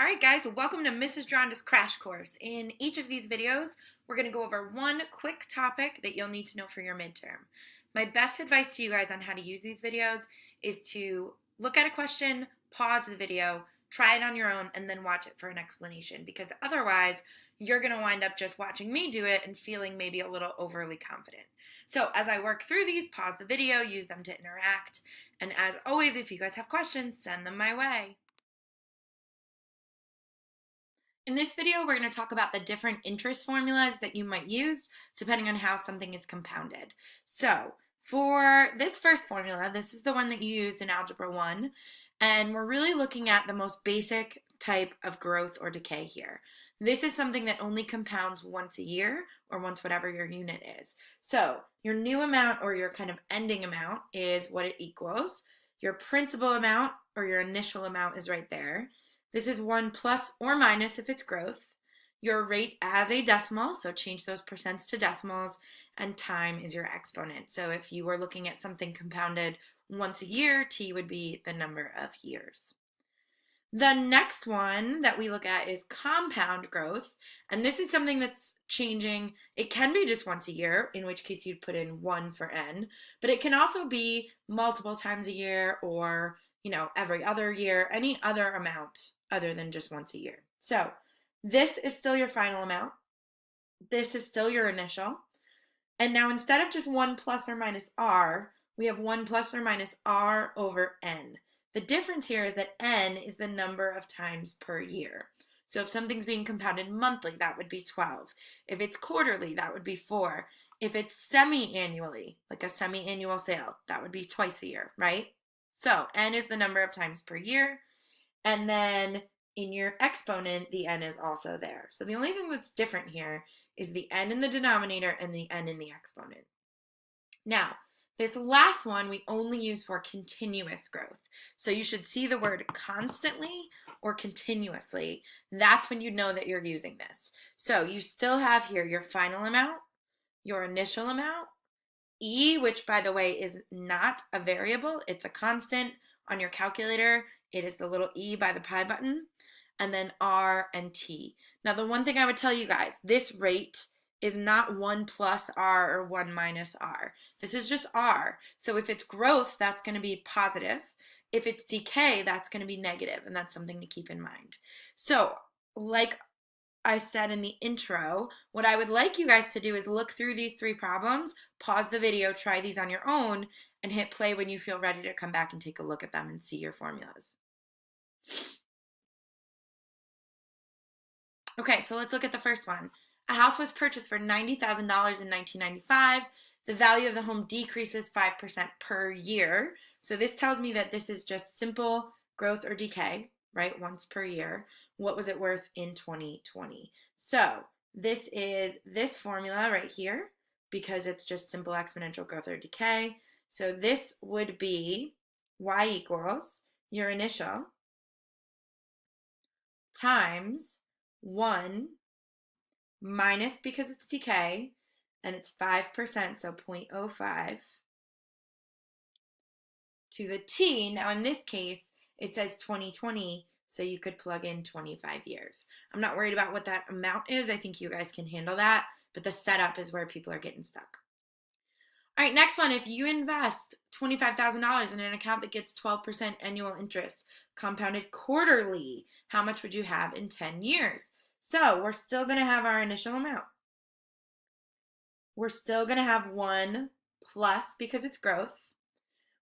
Alright guys, welcome to Mrs. Dronda's Crash Course. In each of these videos, we're going to go over one quick topic that you'll need to know for your midterm. My best advice to you guys on how to use these videos is to look at a question, pause the video, try it on your own, and then watch it for an explanation, because otherwise you're going to wind up just watching me do it and feeling maybe a little overly confident. So as I work through these, pause the video, use them to interact, and as always, if you guys have questions, send them my way. In this video, we're going to talk about the different interest formulas that you might use depending on how something is compounded. So for this first formula, this is the one that you used in Algebra 1, and we're really looking at the most basic type of growth or decay here. This is something that only compounds once a year or once whatever your unit is. So your new amount or your kind of ending amount is what it equals. Your principal amount or your initial amount is right there. This is 1 plus or minus if it's growth. Your rate as a decimal, so change those percents to decimals, and time is your exponent. So if you were looking at something compounded once a year, t would be the number of years. The next one that we look at is compound growth, and this is something that's changing. It can be just once a year, in which case you'd put in 1 for n, but it can also be multiple times a year or every other year, any other amount other than just once a year. So this is still your final amount. This is still your initial. And now instead of just 1 plus or minus r, we have 1 plus or minus r over n. The difference here is that n is the number of times per year. So if something's being compounded monthly, that would be 12. If it's quarterly, that would be 4. If it's semi-annually, like a semi-annual sale, that would be twice a year, right? So n is the number of times per year, and then in your exponent, the n is also there. So the only thing that's different here is the n in the denominator and the n in the exponent. Now, this last one we only use for continuous growth. So you should see the word constantly or continuously. That's when you know that you're using this. So you still have here your final amount, your initial amount, E, which by the way is not a variable, it's a constant. On your calculator, it is the little E by the pi button, and then R and T. Now the one thing I would tell you guys, this rate is not 1 plus R or 1 minus R. This is just R. So if it's growth, that's going to be positive. If it's decay, that's going to be negative, and that's something to keep in mind. So like I said in the intro, what I would like you guys to do is look through these 3 problems, pause the video, try these on your own, and hit play when you feel ready to come back and take a look at them and see your formulas. Okay, so let's look at the first one. A house was purchased for $90,000 in 1995. The value of the home decreases 5% per year. So this tells me that this is just simple growth or decay, right? Once per year. What was it worth in 2020? So this is this formula right here because it's just simple exponential growth or decay. So this would be y equals your initial times 1 minus, because it's decay, and it's 5%, so 0.05, to the t. Now in this case, it says 2020, so you could plug in 25 years. I'm not worried about what that amount is. I think you guys can handle that, but the setup is where people are getting stuck. All right, next one. If you invest $25,000 in an account that gets 12% annual interest compounded quarterly, how much would you have in 10 years? So we're still going to have our initial amount. We're still going to have 1 plus because it's growth.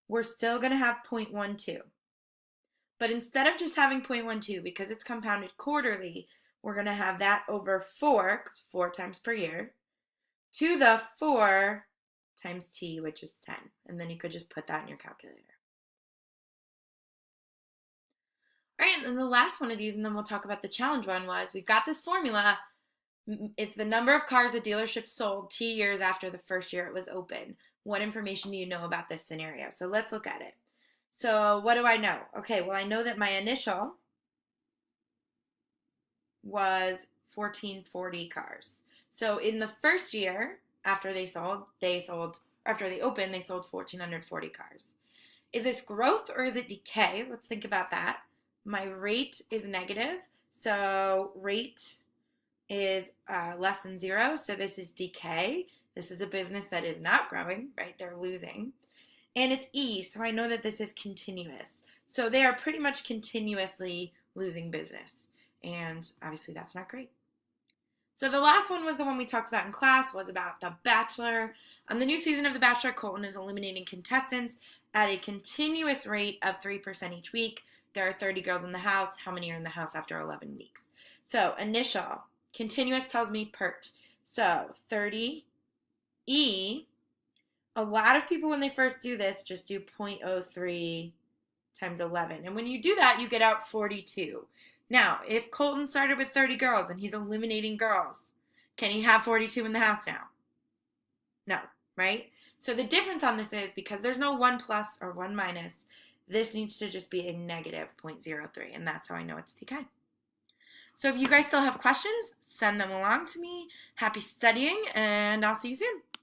We're still going to have 0.12. But instead of just having 0.12, because it's compounded quarterly, we're going to have that over 4, because 4 times per year, to the 4 times t, which is 10. And then you could just put that in your calculator. All right, and then the last one of these, and then we'll talk about the challenge one, was we've got this formula. It's the number of cars the dealership sold t years after the first year it was open. What information do you know about this scenario? So let's look at it. So what do I know? Okay, well, I know that my initial was 1440 cars. So in the first year after they opened, they sold 1440 cars. Is this growth or is it decay? Let's think about that. My rate is negative, So rate is less than 0, so this is decay. This is a business that is not growing, right? They're losing. And it's E, so I know that this is continuous. So they are pretty much continuously losing business. And obviously that's not great. So the last one was the one we talked about in class, was about The Bachelor. On the new season of The Bachelor, Colton is eliminating contestants at a continuous rate of 3% each week. There are 30 girls in the house. How many are in the house after 11 weeks? So initial, continuous tells me PERT. So 30 E. A lot of people when they first do this just do 0.03 times 11. And when you do that, you get out 42. Now, if Colton started with 30 girls and he's eliminating girls, can he have 42 in the house now? No, right? So the difference on this is because there's no 1 plus or 1 minus, this needs to just be a negative 0.03, and that's how I know it's TK. So if you guys still have questions, send them along to me. Happy studying, and I'll see you soon.